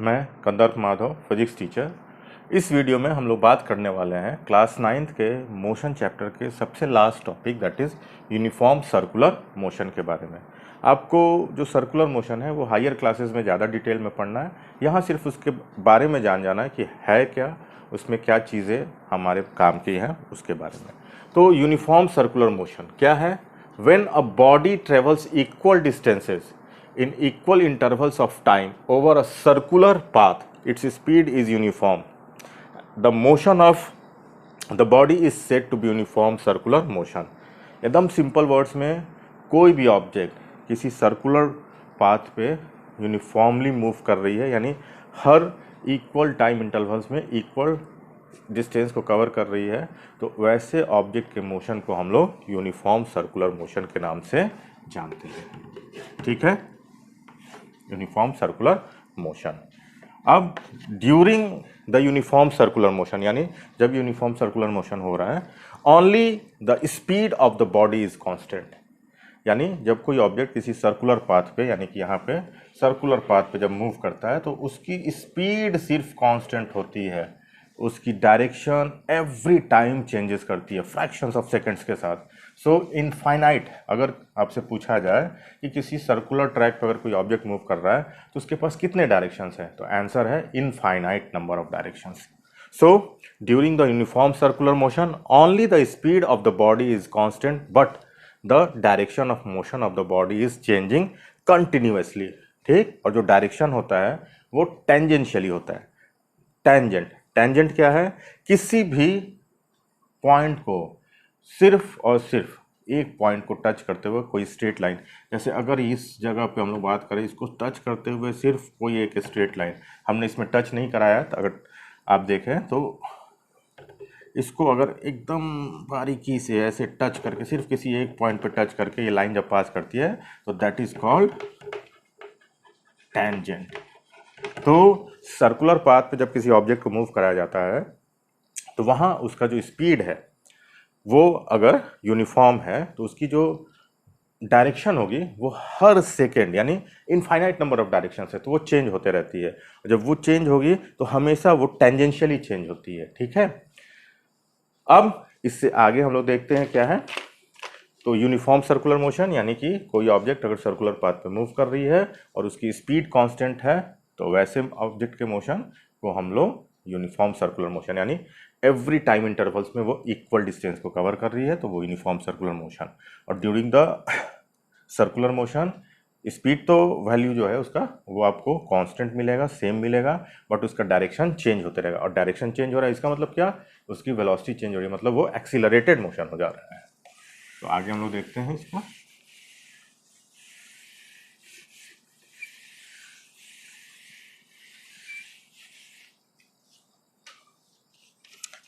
मैं कंदर्प Madhav, physics teacher. इस video में हम लोग बात करने वाले हैं क्लास 9th के मोशन चैप्टर के सबसे last topic, that is uniform circular motion के बारे में। आपको जो सर्कुलर मोशन है वो हायर क्लासेस में ज़्यादा डिटेल में पढ़ना है। यहाँ सिर्फ उसके बारे में जाना है कि है क्या, उसमें क्या चीज़ें हमारे काम की हैं उसके बारे में। तो यूनिफॉर्म सर्कुलर मोशन क्या है? When a body travels equal distances in equal intervals of time over a circular path, its speed is uniform. The motion of the body is said to be uniform circular motion. एकदम simple words में, कोई भी object किसी circular path पे uniformly move कर रही है, यानी हर इक्वल टाइम इंटरवल्स में इक्वल डिस्टेंस को कवर कर रही है, तो वैसे ऑब्जेक्ट के मोशन को हम लोग यूनिफॉर्म सर्कुलर मोशन के नाम से जानते हैं। ठीक है, यूनिफॉर्म सर्कुलर मोशन। अब during the uniform circular motion, यानी जब यूनिफॉर्म सर्कुलर मोशन हो रहा है, only the speed of the body is constant. यानी जब कोई ऑब्जेक्ट किसी सर्कुलर पाथ पे, यानी कि यहाँ पे सर्कुलर पाथ पे जब मूव करता है तो उसकी स्पीड सिर्फ कांस्टेंट होती है, उसकी डायरेक्शन एवरी टाइम चेंजेस करती है फ्रैक्शंस ऑफ सेकंड्स के साथ। सो इनफाइनाइट, अगर आपसे पूछा जाए कि किसी सर्कुलर ट्रैक पर अगर कोई ऑब्जेक्ट मूव कर रहा है तो उसके पास कितने डायरेक्शंस हैं, तो आंसर है infinite number of directions. So, during the uniform circular motion, only the speed of the body is constant, but the direction of motion of the body is changing continuously. ठीक, और जो direction होता है वो tangentially होता है। Tangent क्या है? किसी भी पॉइंट को सिर्फ और सिर्फ एक पॉइंट को टच करते हुए कोई स्ट्रेट लाइन, जैसे अगर इस जगह पे हम लोग बात करें, इसको टच करते हुए सिर्फ कोई एक स्ट्रेट लाइन, हमने इसमें टच नहीं कराया, तो अगर आप देखें तो इसको अगर एकदम बारीकी से ऐसे टच करके, सिर्फ किसी एक पॉइंट पे टच करके ये लाइन जब पास करती है तो दैट इज कॉल्ड टेंजेंट। तो सर्कुलर पाथ पे जब किसी ऑब्जेक्ट को मूव कराया जाता है तो वहाँ उसका जो स्पीड है वो अगर यूनिफॉर्म है तो उसकी जो डायरेक्शन होगी वो हर सेकेंड, यानी इनफाइनाइट नंबर ऑफ डायरेक्शन है, तो वो चेंज होते रहती है। जब वो चेंज होगी तो हमेशा वो टेंजेंशियली चेंज होती है। ठीक है, अब इससे आगे हम लोग देखते हैं क्या है। तो यूनिफॉर्म सर्कुलर मोशन यानी कि कोई ऑब्जेक्ट अगर सर्कुलर पाथ पे मूव कर रही है और उसकी स्पीड कांस्टेंट है, तो वैसे ऑब्जेक्ट के मोशन को हम लोग यूनिफॉर्म सर्कुलर मोशन, यानी एवरी टाइम इंटरवल्स में वो इक्वल डिस्टेंस को कवर कर रही है, तो वो यूनिफॉर्म सर्कुलर मोशन। और during the circular motion speed तो वैल्यू जो है उसका वो आपको कांस्टेंट मिलेगा, सेम मिलेगा, बट उसका डायरेक्शन चेंज होते रहेगा। और डायरेक्शन चेंज हो रहा है इसका मतलब क्या? उसकी वेलोसिटी चेंज हो रही है, मतलब वो एक्सीलरेटेड मोशन हो जा रहा है। तो आगे हम लोग देखते हैं इसको।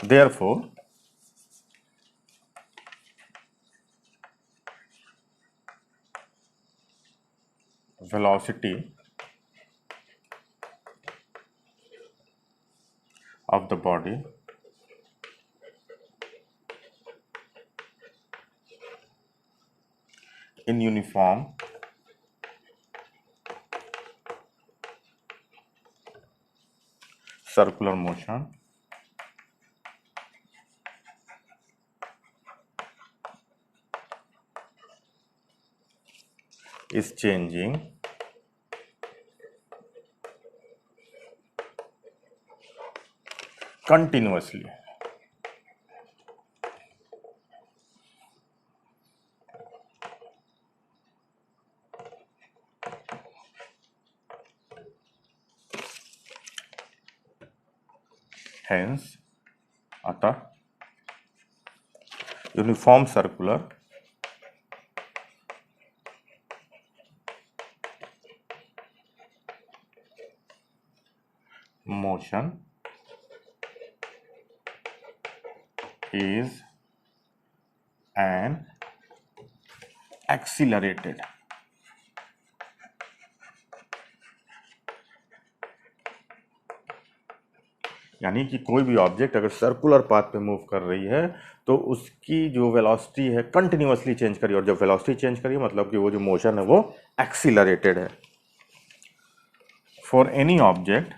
Therefore, velocity of the body in uniform circular motion is changing continuously. Hence, अतः uniform circular motion is an accelerated यानी कि कोई भी ऑब्जेक्ट अगर सर्कुलर पाथ पे मूव कर रही है तो उसकी जो वेलोसिटी है कंटिन्यूअसली चेंज करिए, और जब वेलोसिटी चेंज करिए मतलब कि वो जो मोशन है वो एक्सीलरेटेड है। for any object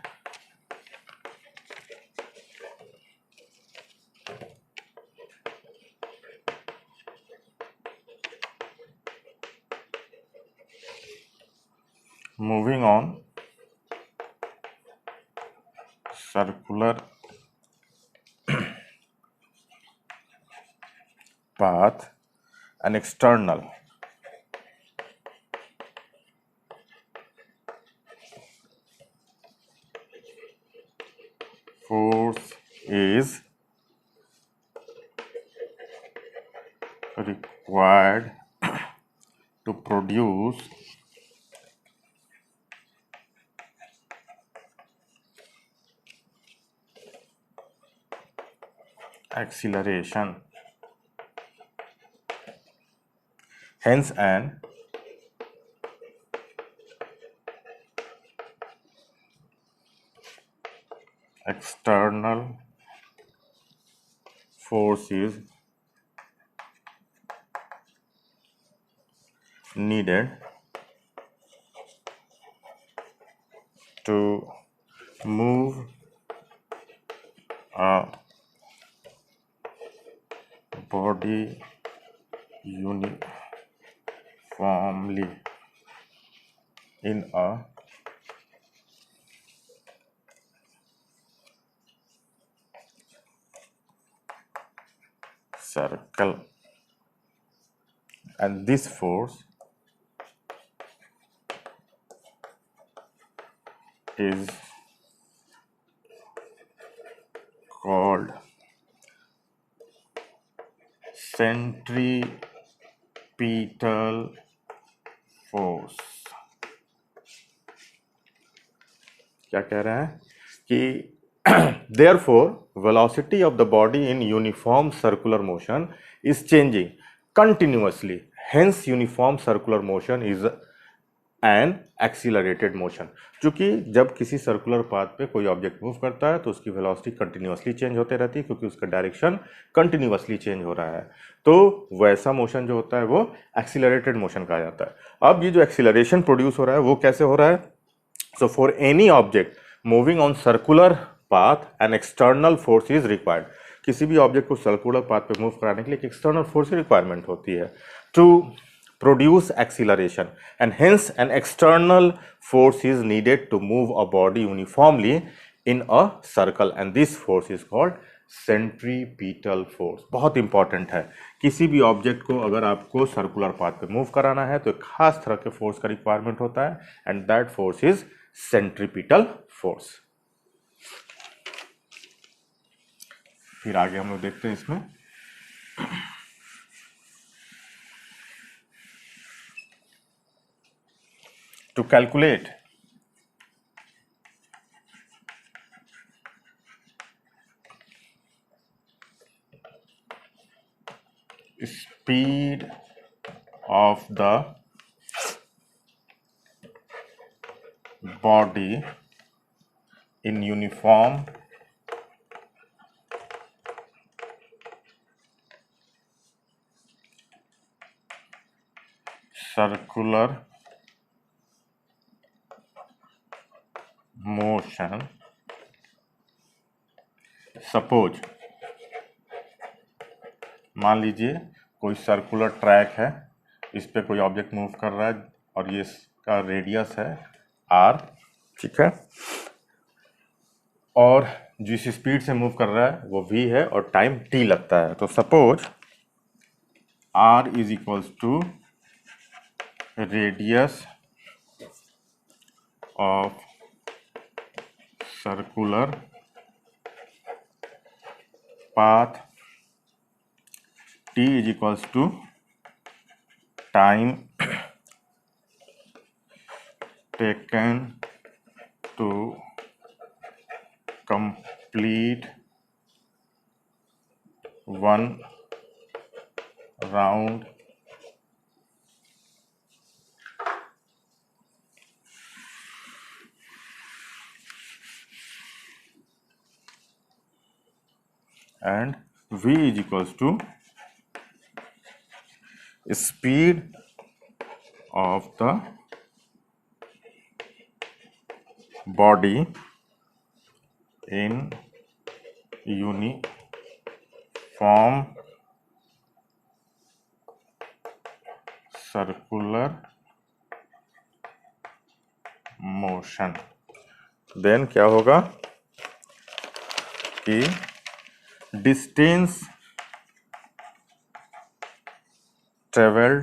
moving on circular path, an external force is required to produce acceleration. Hence, an external force is needed to move a body uniformly in a circle, and this force is called centripetal force. क्या कह रहे हैं कि therefore velocity of the body in uniform circular motion is changing continuously, hence uniform circular motion is an accelerated motion. क्योंकि जब किसी circular path पे कोई ऑब्जेक्ट मूव करता है तो उसकी वेलोसिटी कंटिन्यूअसली चेंज होते रहती है, क्योंकि उसका डायरेक्शन कंटिन्यूअसली चेंज हो रहा है, तो वैसा मोशन जो होता है वो एक्सीलरेटेड मोशन कहा जाता है. अब ये जो एक्सीलरेशन प्रोड्यूस हो रहा है वो कैसे हो रहा है? So for any object moving on circular path an external force is required. किसी भी ऑब्जेक्ट को सर्कुलर पाथ पे मूव कराने के लिए एक एक्सटर्नल फोर्स की रिक्वायरमेंट होती है to produce acceleration, and hence an external force is needed to move a body uniformly in a circle, and this force is called centripetal force. बहुत important है, किसी भी ऑब्जेक्ट को अगर आपको सर्कुलर पाथ पे मूव कराना है तो एक खास तरह के फोर्स का रिक्वायरमेंट होता है, and that force is centripetal force. फिर आगे हम लोग देखते हैं इसमें to calculate speed of the body in uniform circular motion. Suppose मान लीजिए कोई सर्कुलर ट्रैक है, इस पे कोई ऑब्जेक्ट मूव कर रहा है और ये इसका रेडियस है r, ठीक है, और जिस स्पीड से मूव कर रहा है वो v है और टाइम t लगता है. तो suppose r is equals to radius of circular path, t is equals to time taken to complete one round and v is equals to speed of the body in uniform circular motion, then क्या होगा कि distance travelled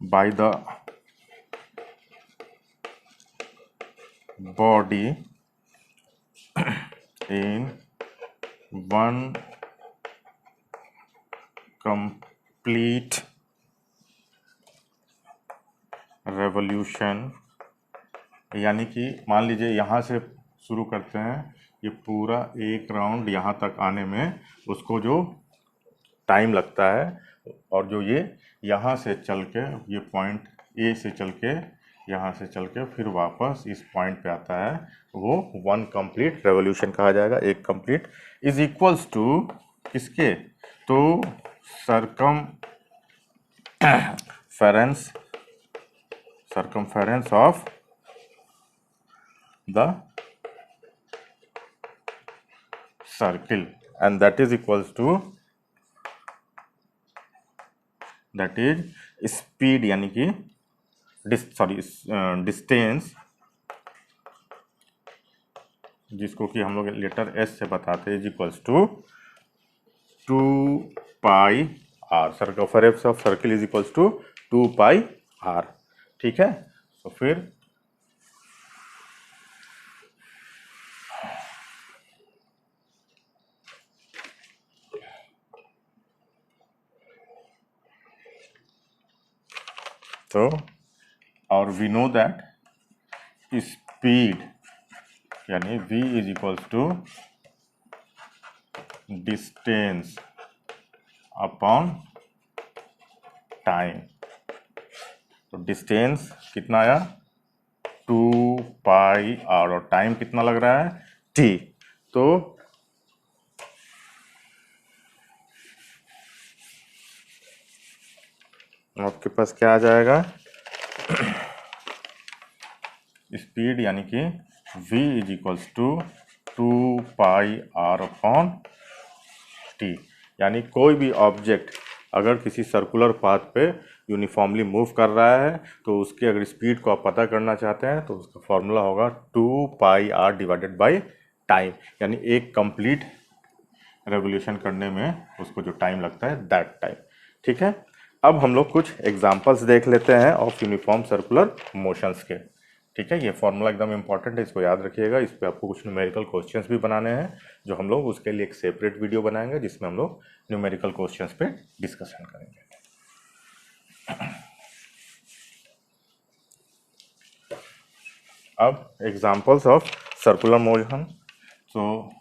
by the body in one complete revolution, यानी कि मान लीजिए यहाँ से शुरू करते हैं, ये पूरा एक राउंड यहाँ तक आने में उसको जो टाइम लगता है, और जो ये यहाँ से चल के ये पॉइंट ए से चल के यहाँ से चल के फिर वापस इस पॉइंट पे आता है, वो वन कंप्लीट रेवोल्यूशन कहा जाएगा। एक कंप्लीट इज इक्वल्स टू किसके, तो circumference of the circle, and that is equals to that is speed, यानी कि डिस्टेंस, जिसको कि हम लोग लेटर एस से बताते हैं, is equals to 2 pi R. Circumference of circle is equals to 2 pi R. ठीक है, तो फिर तो और वी नो दैट स्पीड यानी v is equals to distance upon time. तो डिस्टेंस कितना आया 2 पाई आर, और टाइम कितना लग रहा है t। तो आपके पास क्या आ जाएगा, स्पीड यानी कि v is equals to 2 pi R upon T. यानी कोई भी ऑब्जेक्ट अगर किसी सर्कुलर पाथ पे यूनिफॉर्मली मूव कर रहा है तो उसके अगर स्पीड को आप पता करना चाहते हैं तो उसका फॉर्मूला होगा 2 pi are divided by time, यानी एक कंप्लीट रेवोल्यूशन करने में उसको जो टाइम लगता है दैट टाइम। ठीक है, अब हम लोग कुछ एग्जांपल्स देख लेते हैं ऑफ यूनिफॉर्म सर्कुलर मोशंस के। ठीक है, ये फॉर्मूला एकदम इंपॉर्टेंट है, इसको याद रखिएगा। इस पे आपको कुछ न्यूमेरिकल क्वेश्चंस भी बनाने हैं, जो हम लोग उसके लिए एक सेपरेट वीडियो बनाएंगे जिसमें हम लोग न्यूमेरिकल क्वेश्चंस पे डिस्कशन करेंगे। अब एग्जांपल्स ऑफ सर्कुलर मोशन। तो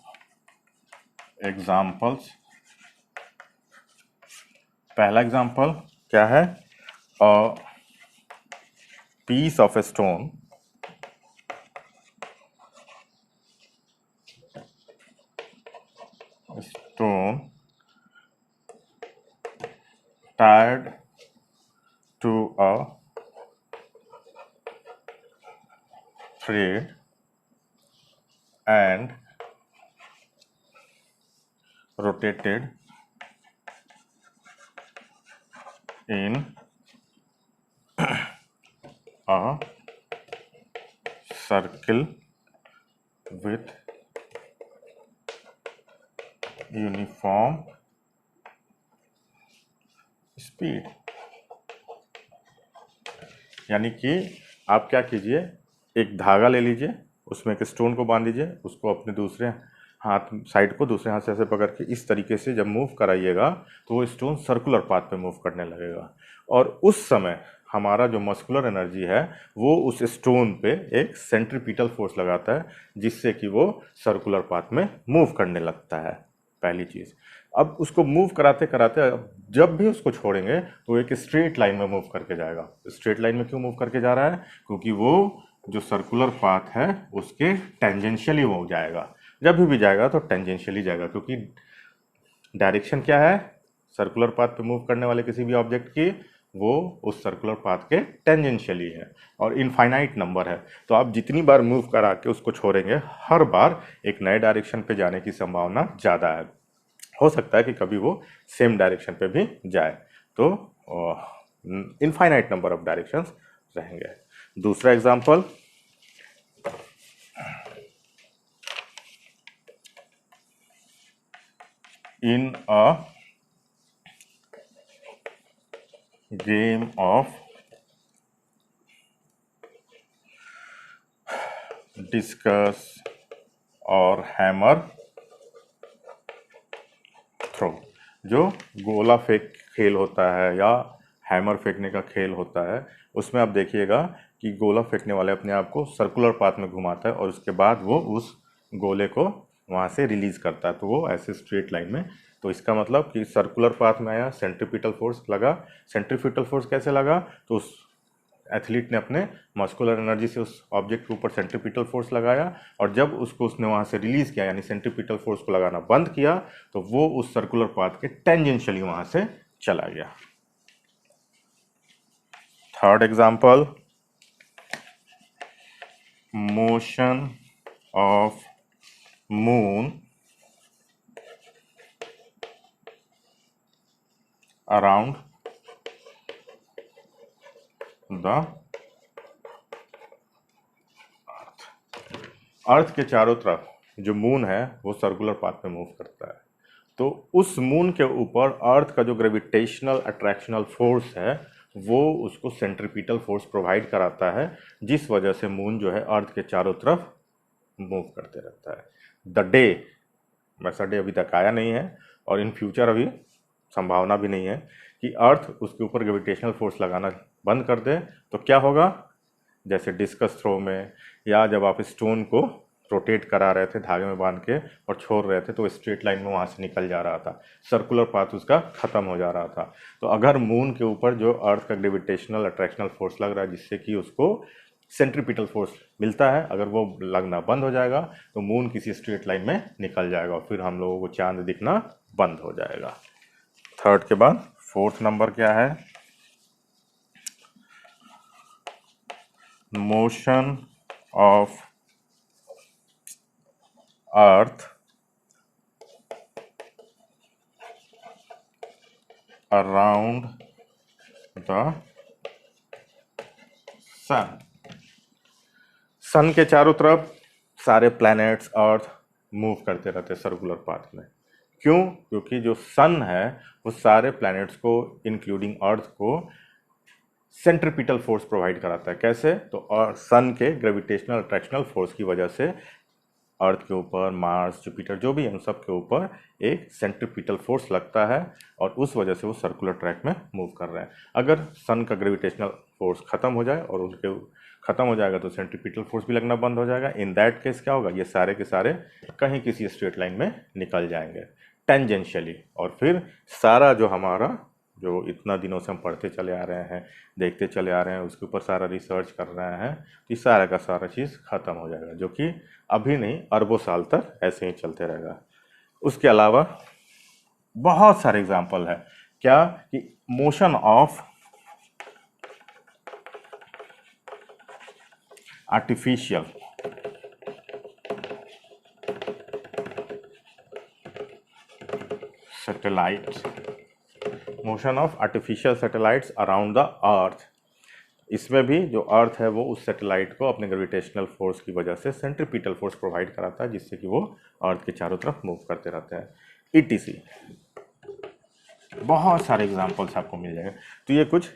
एग्जांपल्स, पहला एग्जांपल क्या है, piece of a stone tied to a thread and rotated in a circle with uniform speed. यानी कि आप क्या कीजिए, एक धागा ले लीजिए, उसमें एक स्टोन को बांध दीजिए, उसको अपने दूसरे हाथ साइड को दूसरे हाथ से ऐसे पकड़ के इस तरीके से जब मूव कराइएगा तो वो स्टोन सर्कुलर पाथ पे मूव करने लगेगा, और उस समय हमारा जो मस्कुलर एनर्जी है वो उस स्टोन पे एक सेंट्रीपिटल फोर्स लगाता है, जिससे कि वो सर्कुलर पाथ में मूव करने लगता है। पहली चीज़। अब उसको मूव कराते कराते जब भी उसको छोड़ेंगे तो एक स्ट्रेट लाइन में मूव करके जाएगा। स्ट्रेट लाइन में क्यों मूव करके जा रहा है, क्योंकि वो जो सर्कुलर पाथ है उसके टेंजेंशियली वो जाएगा। जब भी जाएगा तो टेंजेंशियली जाएगा, क्योंकि डायरेक्शन क्या है सर्कुलर पाथ पे मूव करने वाले किसी भी ऑब्जेक्ट की, वो उस सर्कुलर पाथ के टेंजेंशियली है, और इनफाइनाइट नंबर है। तो आप जितनी बार मूव करा के उसको छोड़ेंगे, हर बार एक नए डायरेक्शन पे जाने की संभावना ज़्यादा है। हो सकता है कि कभी वो सेम डायरेक्शन पे भी जाए, तो इनफाइनाइट नंबर ऑफ डायरेक्शंस रहेंगे। दूसरा example, in a game of discuss और हैमर थ्रो, जो गोला फेंक खेल होता है या हैमर फेंकने का खेल होता है, उसमें आप देखिएगा कि गोला फेंकने वाले अपने आप को सर्कुलर पाथ में घुमाता है और उसके बाद वो उस गोले को वहाँ से रिलीज करता है, तो वो ऐसे स्ट्रेट लाइन में। तो इसका मतलब कि सर्कुलर पाथ में आया, सेंट्रीपिटल फोर्स लगा। सेंट्रीपिटल फोर्स कैसे लगा? तो उस एथलीट ने अपने मस्कुलर एनर्जी से उस ऑब्जेक्ट के ऊपर सेंट्रीपिटल फोर्स लगाया, और जब उसको उसने वहाँ से रिलीज किया, यानी सेंट्रीपिटल फोर्स को लगाना बंद किया, तो वो उस सर्कुलर पाथ के टेंजेंशियली वहाँ से चला गया। Third example, motion of moon around the earth के चारों तरफ जो मून है वो सर्कुलर पाथ में मूव करता है। तो उस मून के ऊपर अर्थ का जो ग्रेविटेशनल अट्रैक्शनल फोर्स है वो उसको सेंट्रीपिटल फोर्स प्रोवाइड कराता है, जिस वजह से मून जो है अर्थ के चारों तरफ मूव करते रहता है। द डे, वैसा डे अभी तक आया नहीं है और इन फ्यूचर अभी संभावना भी नहीं है कि अर्थ उसके ऊपर ग्रेविटेशनल फोर्स लगाना बंद कर दे, तो क्या होगा? जैसे डिस्कस थ्रो में, या जब आप स्टोन को रोटेट करा रहे थे धागे में बांध के और छोड़ रहे थे, तो स्ट्रेट लाइन में वहाँ से निकल जा रहा था, सर्कुलर पाथ उसका खत्म हो जा रहा था। तो अगर मून के ऊपर जो अर्थ का ग्रेविटेशनल अट्रैक्शनल फोर्स लग रहा है जिससे कि उसको सेंट्रीपिटल फोर्स मिलता है, अगर वो लगना बंद हो जाएगा तो मून किसी स्ट्रेट लाइन में निकल जाएगा और फिर हम लोगों को चांद दिखना बंद हो जाएगा। थर्ड के बाद फोर्थ नंबर क्या है? Motion of earth around the sun. Sun के चारों तरफ सारे प्लैनेट्स अर्थ मूव करते रहते सर्कुलर पाथ में। क्यों? क्योंकि जो सन है वो सारे प्लैनेट्स को इंक्लूडिंग अर्थ को सेंट्रीपिटल फोर्स प्रोवाइड कराता है। कैसे? तो सन के ग्रेविटेशनल अट्रैक्शनल फोर्स की वजह से अर्थ के ऊपर, मार्स, जुपिटर जो भी है उन सब के ऊपर एक सेंट्रीपिटल फोर्स लगता है और उस वजह से वो सर्कुलर ट्रैक में मूव कर रहे हैं। अगर सन का ग्रेविटेशनल फोर्स खत्म हो जाए और उनके खत्म हो जाएगा तो सेंट्रीपिटल फोर्स भी लगना बंद हो जाएगा। इन दैट केस क्या होगा? ये सारे के सारे कहीं किसी स्ट्रेट लाइन में निकल जाएंगे टेंजेंशियली, और फिर सारा जो हमारा जो इतना दिनों से हम पढ़ते चले आ रहे हैं, देखते चले आ रहे हैं, उसके ऊपर सारा रिसर्च कर रहे हैं, तो ये सारा का सारा चीज़ खत्म हो जाएगा, जो कि अभी नहीं अरबों साल तक ऐसे ही चलते रहेगा। उसके अलावा बहुत सारे एग्जाम्पल है। क्या? कि motion of artificial satellites, motion of artificial satellites around the earth. इसमें भी जो अर्थ है वो उस सैटेलाइट को अपने ग्रेविटेशनल फोर्स की वजह से सेंट्रीपिटल फोर्स प्रोवाइड कराता है, जिससे कि वो अर्थ के चारों तरफ मूव करते रहते हैं। ईटीसी बहुत सारे एग्जांपल्स आपको मिल जाएंगे। तो ये कुछ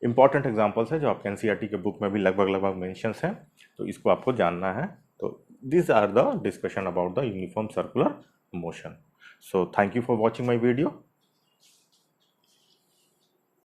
इंपॉर्टेंट एग्जांपल्स है जो आपके एनसीईआरटी के बुक में भी लगभग मेंशंस हैं, तो इसको आपको जानना है। तो this are the discussion about the uniform circular motion. So thank you for watching my video.